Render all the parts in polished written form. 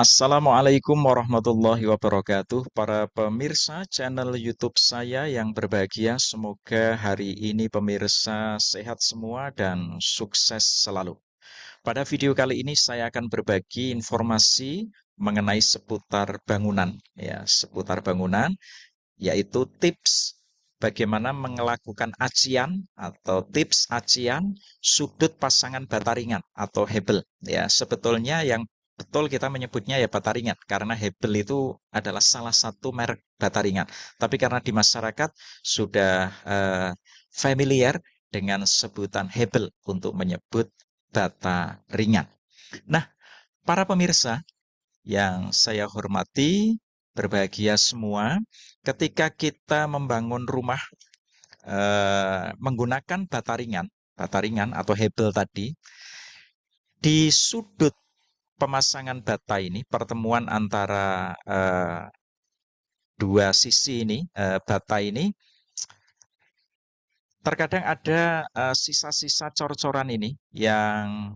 Assalamualaikum warahmatullahi wabarakatuh. Para pemirsa channel YouTube saya yang berbahagia, semoga hari ini pemirsa sehat semua dan sukses selalu. Pada video kali ini saya akan berbagi informasi mengenai seputar bangunan, ya, seputar bangunan, yaitu tips bagaimana melakukan acian atau tips acian sudut pasangan bata ringan atau hebel. Ya, sebetulnya yang betul kita menyebutnya ya bata ringan karena hebel itu adalah salah satu merek bata ringan. Tapi karena di masyarakat sudah familiar dengan sebutan hebel untuk menyebut bata ringan. Nah, para pemirsa yang saya hormati, berbahagia semua, ketika kita membangun rumah menggunakan bata ringan atau hebel tadi, di sudut pemasangan bata ini, pertemuan antara dua sisi ini, bata ini, terkadang ada sisa-sisa cor-coran ini yang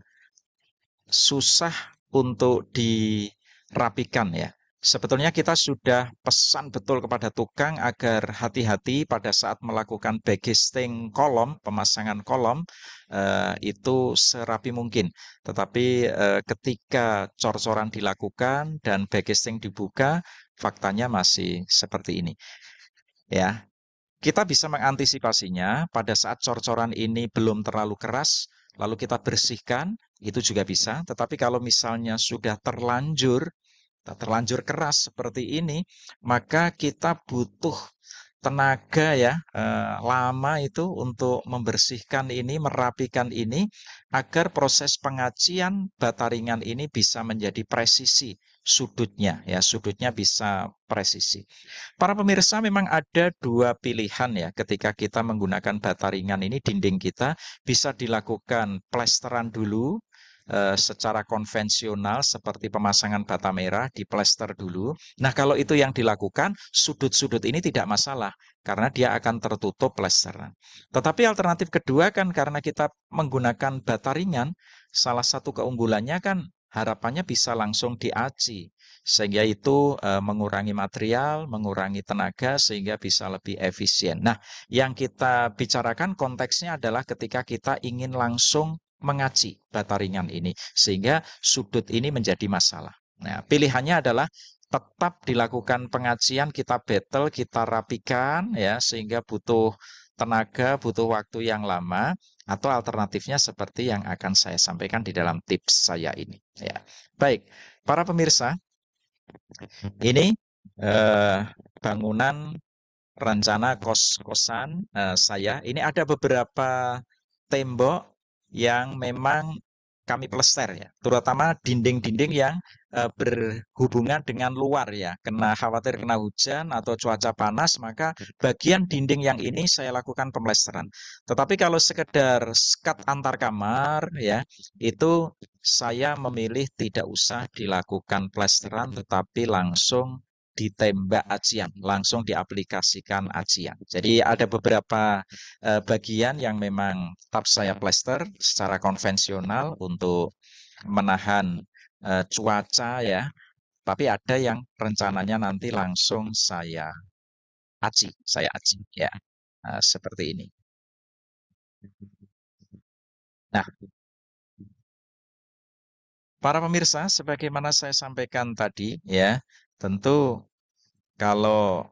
susah untuk dirapikan ya. Sebetulnya kita sudah pesan betul kepada tukang agar hati-hati pada saat melakukan backcasting kolom, pemasangan kolom, itu serapi mungkin. Tetapi ketika cor-coran dilakukan dan backcasting dibuka, faktanya masih seperti ini. Ya, kita bisa mengantisipasinya pada saat cor-coran ini belum terlalu keras, lalu kita bersihkan, itu juga bisa. Tetapi kalau misalnya sudah terlanjur keras seperti ini, maka kita butuh tenaga ya, lama itu untuk membersihkan ini, merapikan ini, agar proses pengacian bata ringan ini bisa menjadi presisi sudutnya, ya, sudutnya bisa presisi. Para pemirsa memang ada dua pilihan ya ketika kita menggunakan bata ringan ini dinding kita bisa dilakukan plesteran dulu secara konvensional seperti pemasangan bata merah di plester dulu. Nah, kalau itu yang dilakukan, sudut-sudut ini tidak masalah karena dia akan tertutup plesteran. Tetapi alternatif kedua kan karena kita menggunakan bata ringan, salah satu keunggulannya kan harapannya bisa langsung diaci sehingga itu mengurangi material, mengurangi tenaga sehingga bisa lebih efisien. Nah, yang kita bicarakan konteksnya adalah ketika kita ingin langsung mengaci bata ringan ini sehingga sudut ini menjadi masalah. Nah, pilihannya adalah tetap dilakukan pengacian, kita battle, kita rapikan ya sehingga butuh tenaga, butuh waktu yang lama atau alternatifnya seperti yang akan saya sampaikan di dalam tips saya ini ya. Baik, para pemirsa, ini eh, bangunan rencana kos-kosan saya. Ini ada beberapa tembok yang memang kami plester ya, terutama dinding-dinding yang berhubungan dengan luar ya. Khawatir kena hujan atau cuaca panas, maka bagian dinding yang ini saya lakukan pemlesteran. Tetapi kalau sekedar skat antar kamar ya, itu saya memilih tidak usah dilakukan plesteran, tetapi langsung ditembak acian, langsung diaplikasikan acian. Jadi ada beberapa bagian yang memang tetap saya plester secara konvensional untuk menahan cuaca ya, tapi ada yang rencananya nanti langsung saya aci ya, seperti ini. Nah, para pemirsa, sebagaimana saya sampaikan tadi ya, tentu kalau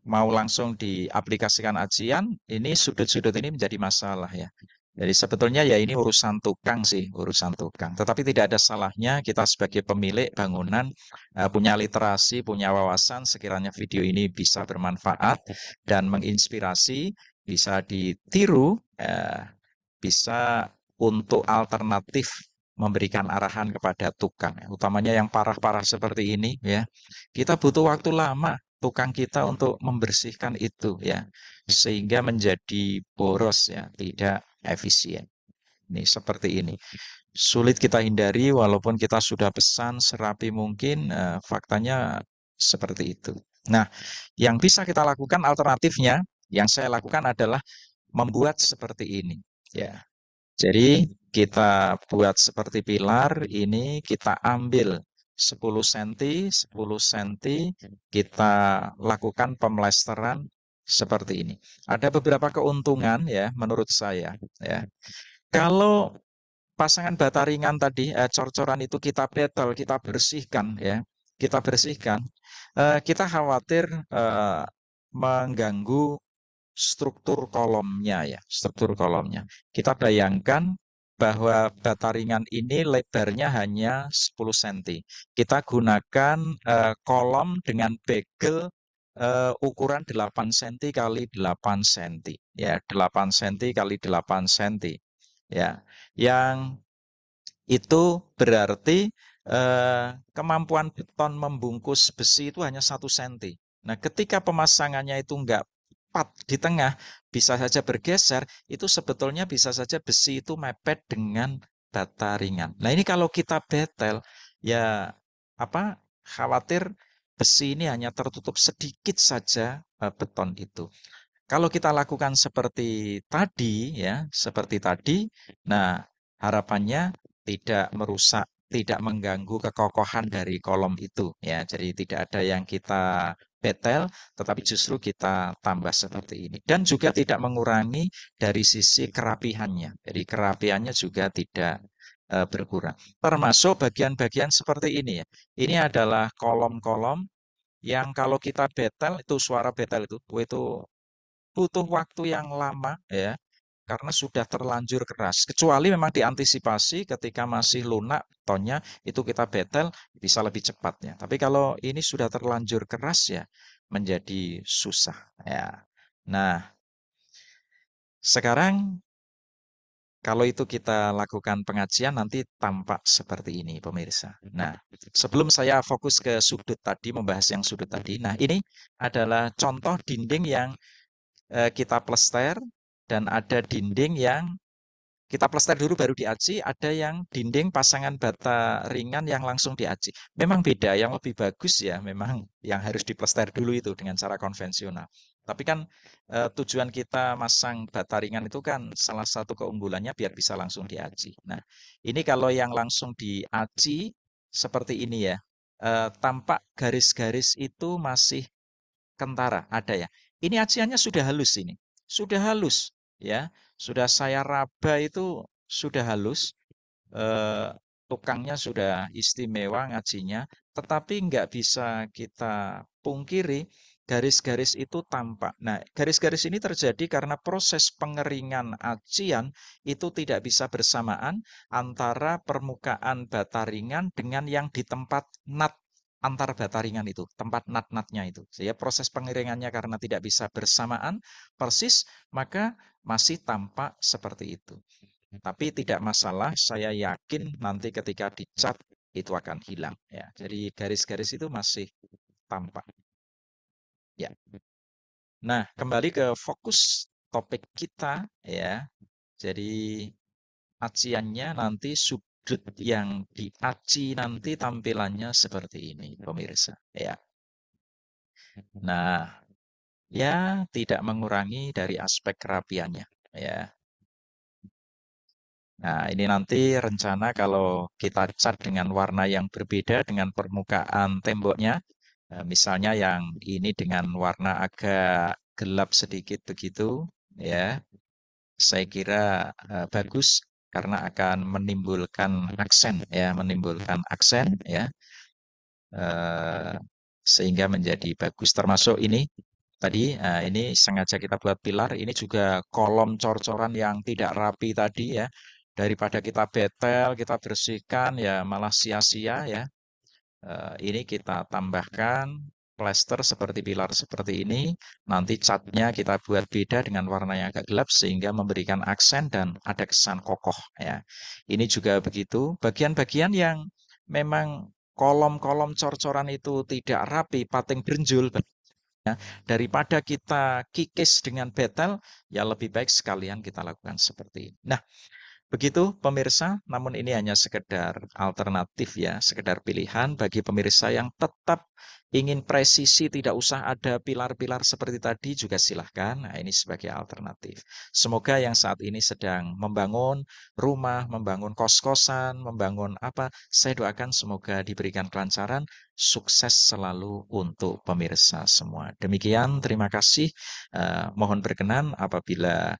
mau langsung diaplikasikan acian, ini sudut-sudut ini menjadi masalah ya. Jadi sebetulnya ya ini urusan tukang sih, urusan tukang. Tetapi tidak ada salahnya kita sebagai pemilik bangunan punya literasi, punya wawasan, sekiranya video ini bisa bermanfaat dan menginspirasi, bisa ditiru, bisa untuk alternatif memberikan arahan kepada tukang, ya. Utamanya yang parah-parah seperti ini ya. Kita butuh waktu lama tukang kita untuk membersihkan itu ya, sehingga menjadi boros ya, tidak efisien. Ini seperti ini. Sulit kita hindari walaupun kita sudah pesan serapi mungkin, faktanya seperti itu. Nah, yang bisa kita lakukan alternatifnya, yang saya lakukan adalah membuat seperti ini ya. Jadi kita buat seperti pilar, ini kita ambil 10 cm, 10 cm, kita lakukan pemlesteran seperti ini. Ada beberapa keuntungan ya menurut saya ya. Kalau pasangan bata ringan tadi, cor-coran itu kita betel, kita bersihkan ya, kita bersihkan, kita khawatir mengganggu struktur kolomnya ya, struktur kolomnya. Kita bayangkan bahwa bata ringan ini lebarnya hanya 10 cm. Kita gunakan kolom dengan bagel ukuran 8 cm kali 8 cm ya, 8 cm kali 8 cm ya. Yang itu berarti kemampuan beton membungkus besi itu hanya 1 cm. Nah, ketika pemasangannya itu enggak pat di tengah, bisa saja bergeser, itu sebetulnya bisa saja besi itu mepet dengan bata ringan. Nah, ini kalau kita betel, ya apa khawatir besi ini hanya tertutup sedikit saja beton itu. Kalau kita lakukan seperti tadi ya, seperti tadi, nah harapannya tidak merusak, tidak mengganggu kekokohan dari kolom itu ya. Jadi tidak ada yang kita betel, tetapi justru kita tambah seperti ini. Dan juga tidak mengurangi dari sisi kerapihannya. Jadi kerapihannya juga tidak berkurang. Termasuk bagian-bagian seperti ini ya. Ini adalah kolom-kolom yang kalau kita betel itu suara betel itu butuh waktu yang lama ya, karena sudah terlanjur keras. Kecuali memang diantisipasi ketika masih lunak tonnya itu kita betel bisa lebih cepatnya. Tapi kalau ini sudah terlanjur keras ya menjadi susah ya. Nah, sekarang kalau itu kita lakukan pengajian nanti tampak seperti ini pemirsa. Nah, sebelum saya fokus ke sudut tadi, membahas yang sudut tadi. Nah, ini adalah contoh dinding yang kita plester dan ada dinding yang kita plester dulu baru diaci, ada yang dinding pasangan bata ringan yang langsung diaci. Memang beda, yang lebih bagus ya memang yang harus diplester dulu itu dengan cara konvensional. Tapi kan tujuan kita masang bata ringan itu kan salah satu keunggulannya biar bisa langsung diaci. Nah, ini kalau yang langsung diaci seperti ini ya, tampak garis-garis itu masih kentara, ada ya. Ini aciannya sudah halus ini. Sudah halus ya. Sudah saya raba itu sudah halus. Eh, tukangnya sudah istimewa ngajinya, tetapi nggak bisa kita pungkiri garis-garis itu tampak. Nah, garis-garis ini terjadi karena proses pengeringan acian itu tidak bisa bersamaan antara permukaan bata ringan dengan yang di tempat nat antar bata ringan itu, tempat nat-natnya itu. Sehingga proses pengeringannya karena tidak bisa bersamaan persis, maka masih tampak seperti itu. Tapi tidak masalah, saya yakin nanti ketika dicat itu akan hilang ya. Jadi garis-garis itu masih tampak. Ya. Nah, kembali ke fokus topik kita ya. Jadi aciannya nanti sudut yang diaci nanti tampilannya seperti ini, pemirsa. Ya. Nah, ya tidak mengurangi dari aspek kerapiannya. Ya. Nah, ini nanti rencana kalau kita cat dengan warna yang berbeda dengan permukaan temboknya, misalnya yang ini dengan warna agak gelap sedikit begitu, ya, saya kira bagus karena akan menimbulkan aksen, ya, menimbulkan aksen, ya, eh, sehingga menjadi bagus. Termasuk ini tadi, ini sengaja kita buat pilar. Ini juga kolom cor-coran yang tidak rapi tadi ya. Daripada kita betel, kita bersihkan ya malah sia-sia ya. Ini kita tambahkan plester seperti pilar seperti ini. Nanti catnya kita buat beda dengan warna yang agak gelap sehingga memberikan aksen dan ada kesan kokoh ya. Ini juga begitu. Bagian-bagian yang memang kolom-kolom cor-coran itu tidak rapi, pating brenjul, daripada kita kikis dengan betel, ya lebih baik sekalian kita lakukan seperti ini. Nah, Begitu pemirsa, namun ini hanya sekedar alternatif ya, sekedar pilihan bagi pemirsa yang tetap ingin presisi, tidak usah ada pilar-pilar seperti tadi juga silahkan. Nah, ini sebagai alternatif. Semoga yang saat ini sedang membangun rumah, membangun kos-kosan, membangun apa, saya doakan semoga diberikan kelancaran, sukses selalu untuk pemirsa semua. Demikian, terima kasih. Mohon berkenan apabila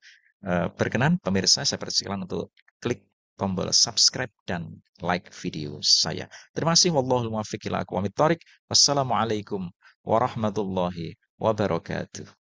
berkenan pemirsa, saya persilakan untuk klik tombol subscribe dan like video saya. Terima kasih. Wallahul muwaffiq ila aqwamit thoriq. Wassalamualaikum warahmatullahi wabarakatuh.